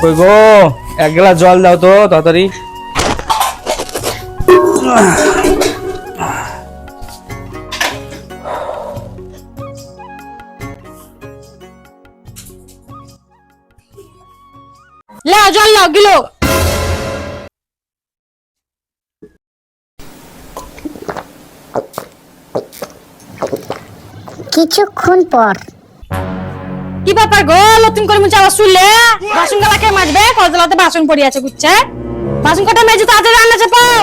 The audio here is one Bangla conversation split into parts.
কই গো, এক গ্লাস জল দাও তো তাড়াতাড়ি। লাও জল লাও গিলো। কিছুক্ষণ পর। কি ব্যাপার গো, নতুন করে মুছে আবার শুনলে? বাসন গুলা কে মাজবে? কলতলাতে বাসন পড়ে আছে বুঝছে? বাসন কটা মেজে তাড়াতাড়ি রান্না চাপাও।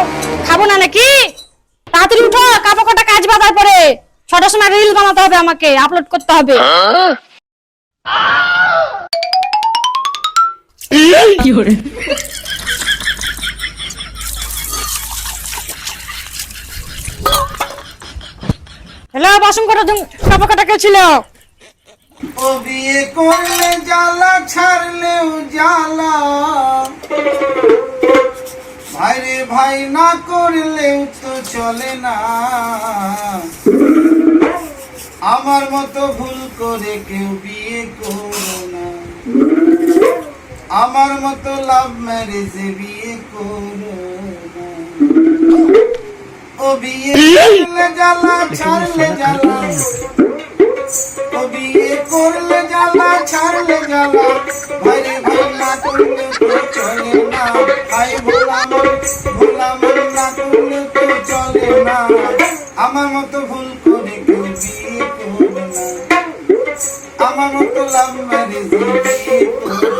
খাবো না নাকি? তাড়াতাড়ি উঠো, কাপড় কটা কাজ বাঁধার পরে 6টার সময় রিল বানাতে হবে, আমাকে আপলোড করতে হবে। হ্যালো, বাসন কটা কাপড় কটা কে ছিল? ও বিয়ে করলে জ্বালা ছাড়লেও জ্বালা, ভাইরে ভাই না করলেও তো চলে না। আমার মতো ভুল করে কেউ বিয়ে করো না, আমার মতো লাভ ম্যারেজে বিয়ে করো না। ও বিয়ে করলে জ্বালা ছাড়লে জ্বালা, ও বিয়ে করলে জ্বালা ছাড়লে জ্বালা, ভাইরে ভাই না করলে তো চলে না। ভাই ভোলা মন না করলে তো চলে না। আমার মতো ভুল করে কেউ বিয়ে করবে না, আমার মতো লাভ ম্যারেজ বিয়ে করবে